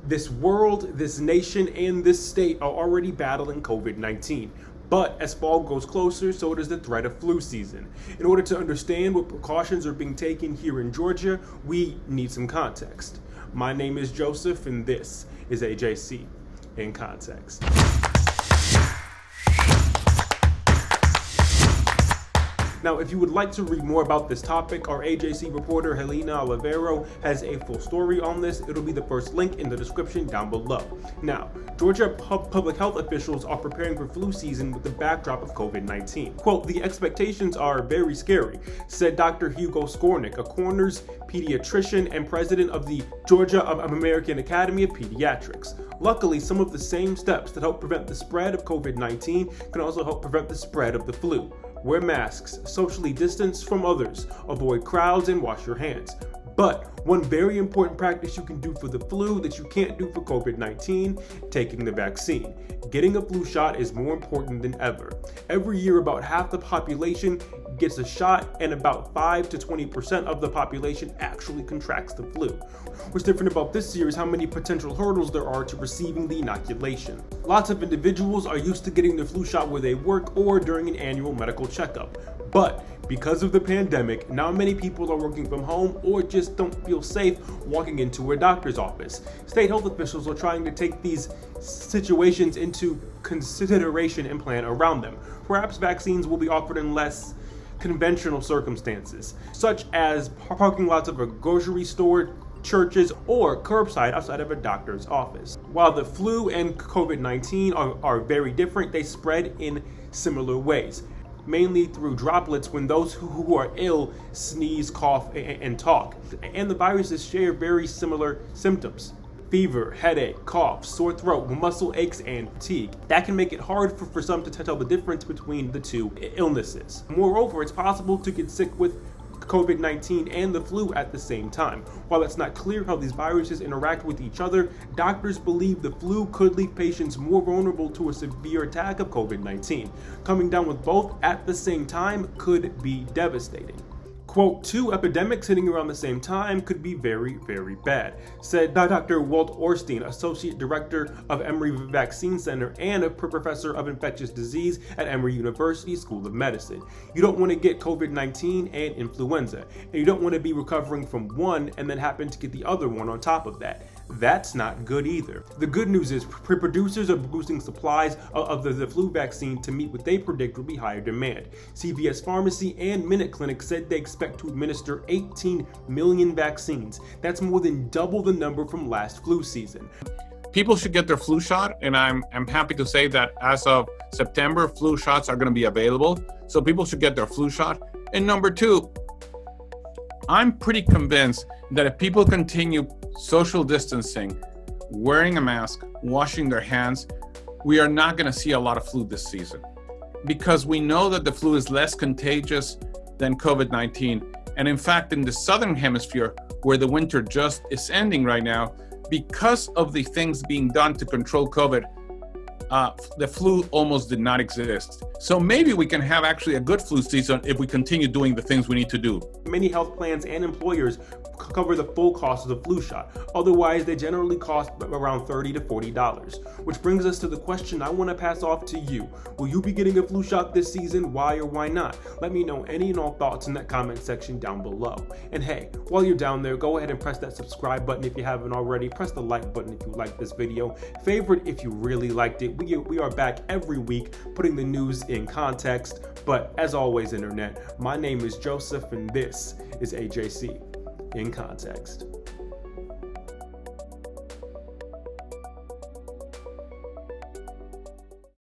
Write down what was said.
This world, this nation, and this state are already battling COVID-19. But as fall grows closer, so does the threat of flu season. In order to understand what precautions are being taken here in Georgia, we need some context. My name is Joseph, and this is AJC in Context. Now, if you would like to read more about this topic, our AJC reporter Helena Olivero has a full story on this. It'll be the first link in the description down below. Now, Georgia public health officials are preparing for flu season with the backdrop of COVID-19. Quote, "The expectations are very scary," said Dr. Hugo Skornick, a coroner's pediatrician and president of the Georgia American Academy of Pediatrics. Luckily, some of the same steps that help prevent the spread of COVID-19 can also help prevent the spread of the flu. Wear masks, socially distance from others, avoid crowds, and wash your hands. But one very important practice you can do for the flu that you can't do for COVID-19, taking the vaccine. Getting a flu shot is more important than ever. Every year, about half the population gets a shot, and about 5 to 20% of the population actually contracts the flu. What's different about this year is how many potential hurdles there are to receiving the inoculation. Lots of individuals are used to getting their flu shot where they work or during an annual medical checkup. But because of the pandemic, now many people are working from home or just don't feel safe walking into a doctor's office. State health officials are trying to take these situations into consideration and plan around them. Perhaps vaccines will be offered in less conventional circumstances, such as parking lots of a grocery store, churches, or curbside outside of a doctor's office. While the flu and COVID-19 are very different, they spread in similar ways, mainly through droplets when those who are ill sneeze, cough, and talk. And the viruses share very similar symptoms: fever, headache, cough, sore throat, muscle aches, and fatigue. That can make it hard for some to tell the difference between the two illnesses. Moreover, it's possible to get sick with COVID-19 and the flu at the same time. While it's not clear how these viruses interact with each other, doctors believe the flu could leave patients more vulnerable to a severe attack of COVID-19. Coming down with both at the same time could be devastating. Quote, "Two epidemics hitting around the same time could be very, very bad," said Dr. Walt Orstein, Associate Director of Emory Vaccine Center and a Professor of Infectious Disease at Emory University School of Medicine. "You don't want to get COVID-19 and influenza, and you don't want to be recovering from one and then happen to get the other one on top of that. That's not good either." The good news is producers are boosting supplies of the flu vaccine to meet what they predict will be higher demand. CVS Pharmacy and Minute Clinic said they expect to administer 18 million vaccines. That's more than double the number from last flu season. People should get their flu shot, and I'm happy to say that as of September, flu shots are going to be available. So people should get their flu shot. And number two, I'm pretty convinced that if people continue social distancing, wearing a mask, washing their hands, we are not going to see a lot of flu this season. Because we know that the flu is less contagious than COVID-19. And in fact, in the Southern Hemisphere, where the winter just is ending right now, because of the things being done to control COVID, the flu almost did not exist. So maybe we can have actually a good flu season if we continue doing the things we need to do. Many health plans and employers cover the full cost of the flu shot. Otherwise, they generally cost around $30 to $40. Which brings us to the question I want to pass off to you. Will you be getting a flu shot this season? Why or why not? Let me know any and all thoughts in that comment section down below. And hey, while you're down there, go ahead and press that subscribe button if you haven't already. Press the like button if you liked this video. Favorite if you really liked it. We are back every week putting the news in context. But as always, Internet, my name is Joseph, and this is AJC in Context.